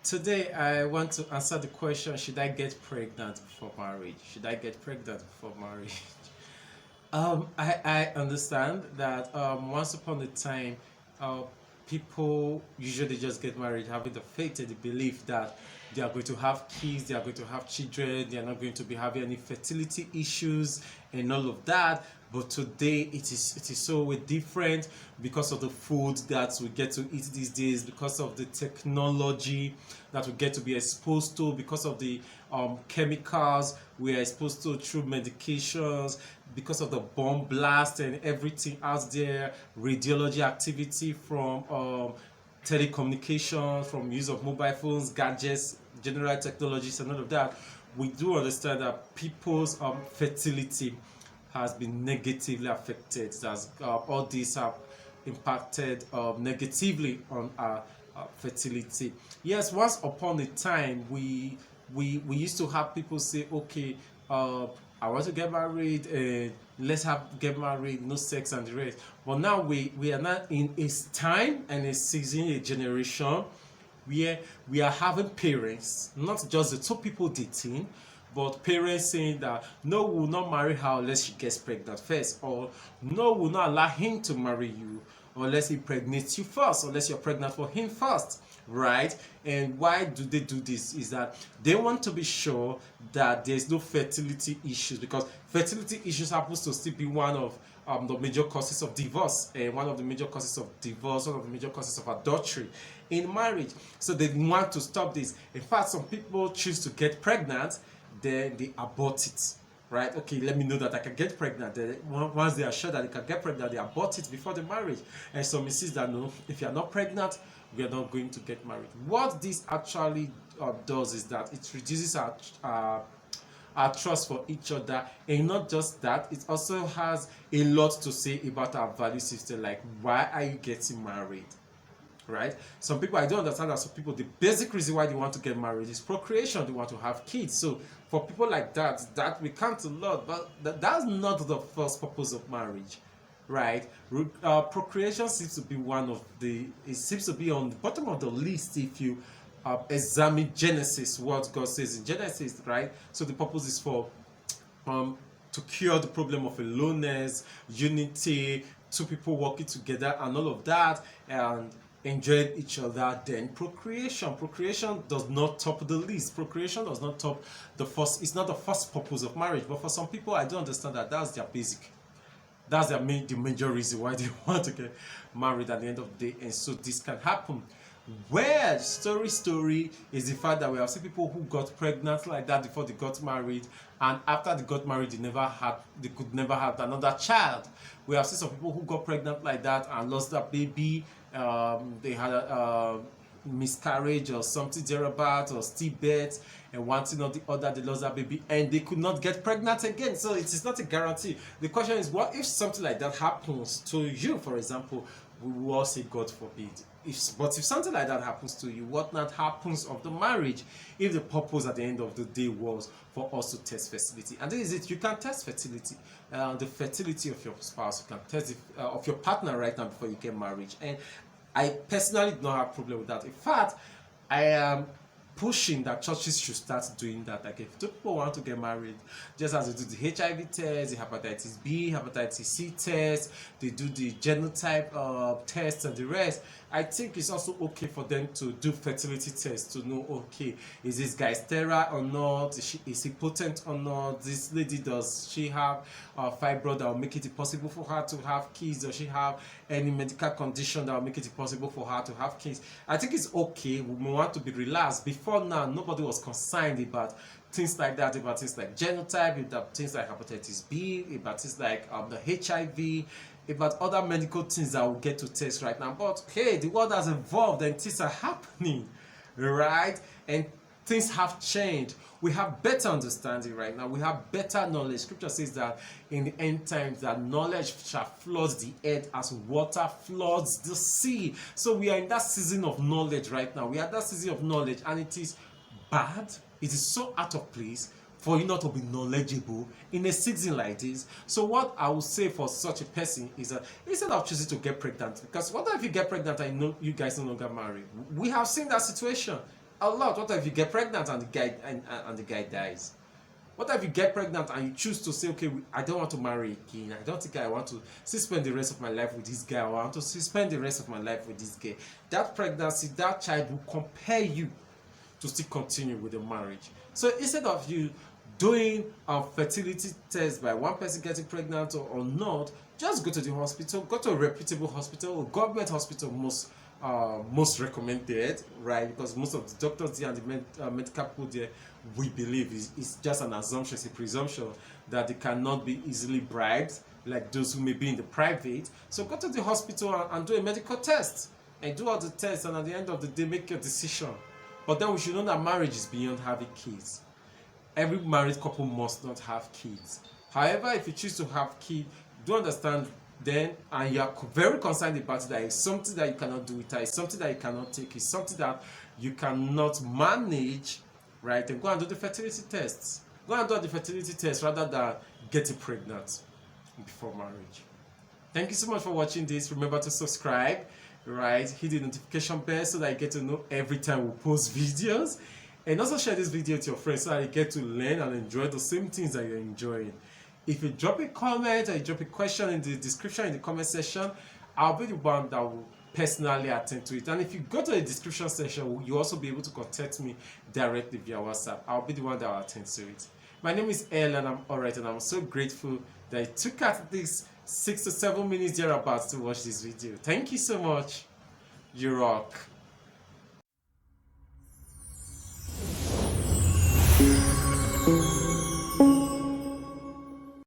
Today, I want to answer the question: should I get pregnant before marriage? Should I get pregnant before marriage? I understand that once upon a time, uh, people usually just get married having the faith and the belief that they are going to have kids, they are going to have children, they are not going to be having any fertility issues and all of that. But today it is so different because of the food that we get to eat these days, because of the technology that we get to be exposed to, because of the chemicals we are exposed to through medications, because of the bomb blast and everything out there, radiology activity from telecommunication, from use of mobile phones, gadgets, general technologies, and all of that. We do understand that people's fertility has been negatively affected. As all these have impacted negatively on our fertility. Yes, once upon a time, we used to have people say, okay, I want to get married, and let's have get married, no sex and the rest. But now we are not in a time and a season, a generation where we are having parents, not just the two people dating, but parents saying that no, we will not marry her unless she gets pregnant first, or no, we will not allow him to marry you unless he impregnates you first, unless you're pregnant for him first, right? And why do they do this? Is that they want to be sure that there's no fertility issues, because fertility issues happens to still be one of the major causes of divorce, and one of the major causes of divorce, one of the major causes of adultery in marriage. So they want to stop this. In fact, some people choose to get pregnant, then they abort it. Right? Okay, let me know that I can get pregnant. Then once they are sure that they can get pregnant, they abort it before the marriage. And some insist that no, if you are not pregnant, we are not going to get married. What this actually does is that it reduces our trust for each other, and not just that, it also has a lot to say about our value system. Like, why are you getting married? Right? Some people, I don't understand that some people, the basic reason why they want to get married is procreation. They want to have kids. So for people like that we count a lot, but that's not the first purpose of marriage, right? Procreation seems to be one of the, it seems to be on the bottom of the list if you examine Genesis, what God says in Genesis, right? So the purpose is for um, to cure the problem of aloneness, unity, two people working together, and all of that, and enjoying each other. Then procreation does not top the list. Procreation does not top the first. It's not the first purpose of marriage. But for some people, I don't understand that that's their basic, that's the major reason why they want to get married at the end of the day. And so this can happen. Where story is the fact that we have seen people who got pregnant like that before they got married, and after they got married, they could never have another child. We have seen some people who got pregnant like that and lost their baby. They had a miscarriage or something thereabout, or stillbirth, and one thing or the other, they lost their baby and they could not get pregnant again. So it is not a guarantee. The question is, what if something like that happens to you, for example? We will all say, God forbid. But if something like that happens to you, what not happens of the marriage, if the purpose at the end of the day was for us to test fertility? And this is it. You can test fertility, the fertility of your spouse. You can test it, of your partner right now before you get married. And I personally do not have a problem with that. In fact, I am pushing that churches should start doing that. Like, if two people want to get married, just as they do the HIV test, the hepatitis B, hepatitis C test, they do the genotype test and the rest. I think it's also okay for them to do fertility tests to know, okay, is this guy sterile or not? Is he potent or not? This lady, does she have fibroid that will make it possible for her to have kids? Does she have any medical condition that will make it possible for her to have kids? I think it's okay. We want to be relaxed. Before now, nobody was concerned about things like that, about things like genotype, about things like hepatitis B, about things like the HIV, about other medical things that we'll get to test right now. But hey, the world has evolved and things are happening, right? And things have changed. We have better understanding right now. We have better knowledge. Scripture says that in the end times, that knowledge shall flood the earth as water floods the sea. So we are in that season of knowledge right now. We are in that season of knowledge, and it is bad. It is so out of place for you not to be knowledgeable in a season like this. So what I would say for such a person is that instead of choosing to get pregnant, because what if you get pregnant and you guys no longer married? We have seen that situation. A lot. What if you get pregnant and the guy dies? What if you get pregnant and you choose to say, okay, I don't want to marry again. I don't think I want to still spend the rest of my life with this guy. I want to still spend the rest of my life with this guy. That pregnancy, that child will compel you to still continue with the marriage. So instead of you doing a fertility test by one person getting pregnant or not, just go to the hospital, go to a reputable hospital, government hospital most recommended, right? Because most of the doctors there and the medical people there, we believe is just an assumption, it's a presumption that they cannot be easily bribed, like those who may be in the private. So go to the hospital and do a medical test and do all the tests, and at the end of the day, make your decision. But then we should know that marriage is beyond having kids. Every married couple must not have kids. However, if you choose to have kids, do understand then, and you are very concerned about it, that it's something that you cannot do with her, it's something that you cannot take, it's something that you cannot manage, right? Then go and do the fertility tests. Go and do the fertility test rather than getting pregnant before marriage. Thank you so much for watching this. Remember to subscribe, right? Hit the notification bell so that you get to know every time we post videos. And also share this video with your friends so that you get to learn and enjoy the same things that you're enjoying. If you drop a comment or you drop a question in the description in the comment section, I'll be the one that will personally attend to it. And if you go to the description section, you'll also be able to contact me directly via WhatsApp. I'll be the one that will attend to it. My name is El and I'm alright, and I'm so grateful that it took out these 6 to 7 minutes thereabouts to watch this video. Thank you so much. You rock.